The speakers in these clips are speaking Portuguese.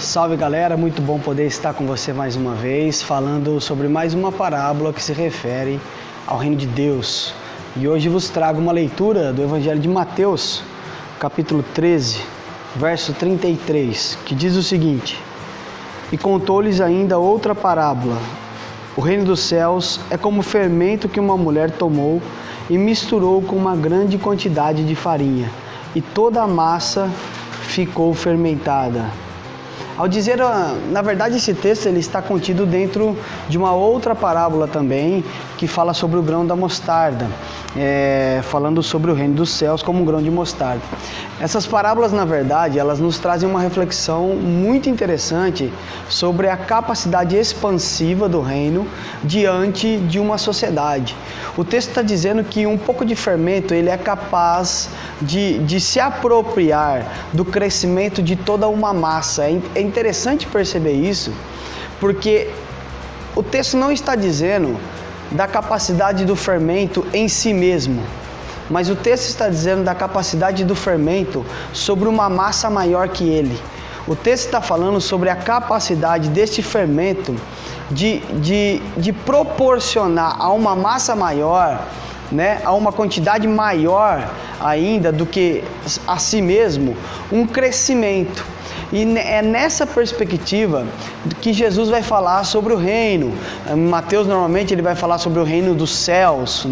Salve galera, muito bom poder estar com você mais uma vez, falando sobre mais uma parábola que se refere ao reino de Deus. E hoje vos trago uma leitura do Evangelho de Mateus, capítulo 13, verso 33, que diz o seguinte: E contou-lhes ainda outra parábola. O reino dos céus é como o fermento que uma mulher tomou e misturou com uma grande quantidade de farinha, e toda a massa ficou fermentada. Ao dizer, na verdade, esse texto ele está contido dentro de uma outra parábola também, que fala sobre o grão da mostarda, falando sobre o reino dos céus como um grão de mostarda. Essas parábolas, na verdade, elas nos trazem uma reflexão muito interessante sobre a capacidade expansiva do reino diante de uma sociedade. O texto está dizendo que um pouco de fermento ele é capaz de se apropriar do crescimento de toda uma massa. É interessante perceber isso, porque o texto não está dizendo da capacidade do fermento em si mesmo, mas o texto está dizendo da capacidade do fermento sobre uma massa maior que ele. O texto está falando sobre a capacidade deste fermento de proporcionar a uma massa maior, a uma quantidade maior ainda do que a si mesmo, um crescimento. E é nessa perspectiva que Jesus vai falar sobre o reino. Mateus normalmente ele vai falar sobre o reino dos céus,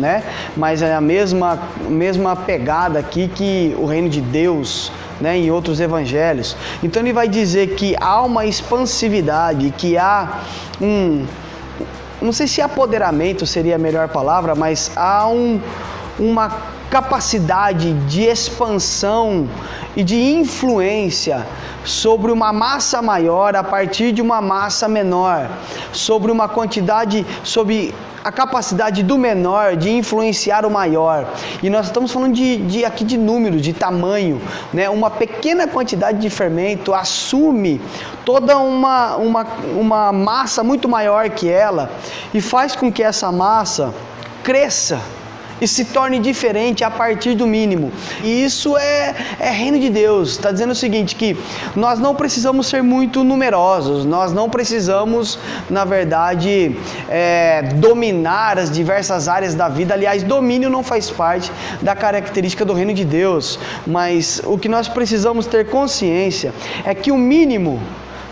mas é a mesma pegada aqui que o reino de Deus, em outros evangelhos. Então ele vai dizer que há uma expansividade, que há não sei se apoderamento seria a melhor palavra, mas há uma capacidade de expansão e de influência sobre uma massa maior a partir de uma massa menor, sobre uma quantidade, sobre a capacidade do menor de influenciar o maior. E nós estamos falando aqui de número, de tamanho, Uma pequena quantidade de fermento assume toda uma massa muito maior que ela e faz com que essa massa cresça e se torne diferente a partir do mínimo. E isso é reino de Deus. Está dizendo o seguinte, que nós não precisamos ser muito numerosos, nós não precisamos, na verdade, dominar as diversas áreas da vida. Aliás, domínio não faz parte da característica do reino de Deus, mas o que nós precisamos ter consciência é que o mínimo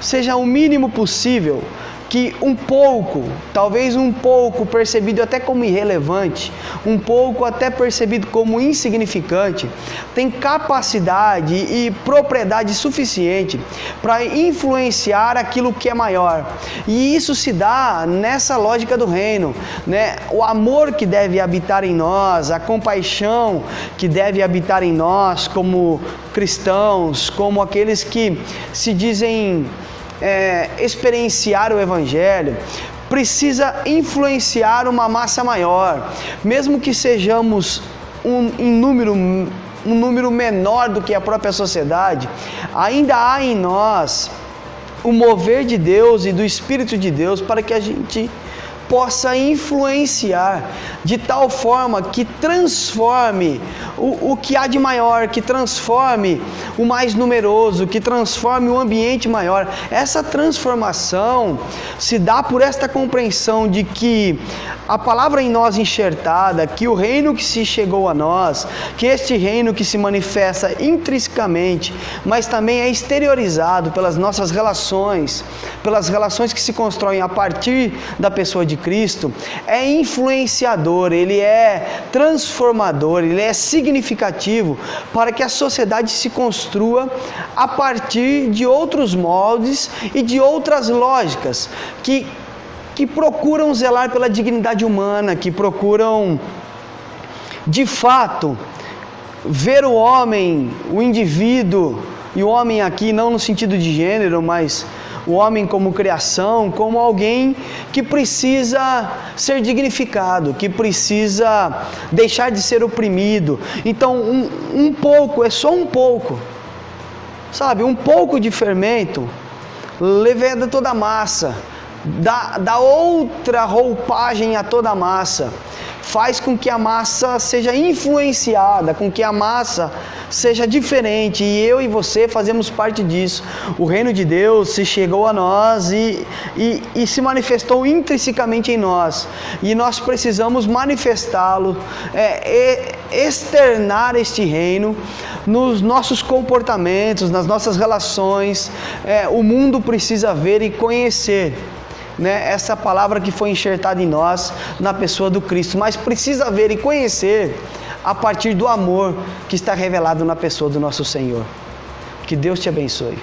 seja o mínimo possível, que um pouco, talvez um pouco percebido até como irrelevante, um pouco até percebido como insignificante, tem capacidade e propriedade suficiente para influenciar aquilo que é maior. E isso se dá nessa lógica do reino, O amor que deve habitar em nós, a compaixão que deve habitar em nós como cristãos, como aqueles que se dizem experienciar o Evangelho, precisa influenciar uma massa maior, mesmo que sejamos um número menor do que a própria sociedade. Ainda há em nós o mover de Deus e do Espírito de Deus para que a gente possa influenciar de tal forma que transforme o que há de maior, que transforme o mais numeroso, que transforme o ambiente maior. Essa transformação se dá por esta compreensão de que a palavra em nós enxertada, que o reino que se chegou a nós, que este reino que se manifesta intrinsecamente, mas também é exteriorizado pelas nossas relações, pelas relações que se constroem a partir da pessoa de Cristo, é influenciador, ele é transformador, ele é significativo para que a sociedade se construa a partir de outros moldes e de outras lógicas que procuram zelar pela dignidade humana, que procuram, de fato, ver o homem, o indivíduo, e o homem aqui não no sentido de gênero, mas o homem como criação, como alguém que precisa ser dignificado, que precisa deixar de ser oprimido. Então, um pouco, é só um pouco, sabe? Um pouco de fermento leveda toda a massa, dá outra roupagem a toda a massa, faz com que a massa seja influenciada, com que a massa seja diferente, e eu e você fazemos parte disso. O reino de Deus se chegou a nós e se manifestou intrinsecamente em nós, e nós precisamos manifestá-lo, externar este reino nos nossos comportamentos, nas nossas relações. O mundo precisa ver e conhecer, né, essa palavra que foi enxertada em nós, na pessoa do Cristo, mas precisa ver e conhecer a partir do amor que está revelado na pessoa do nosso Senhor. Que Deus te abençoe.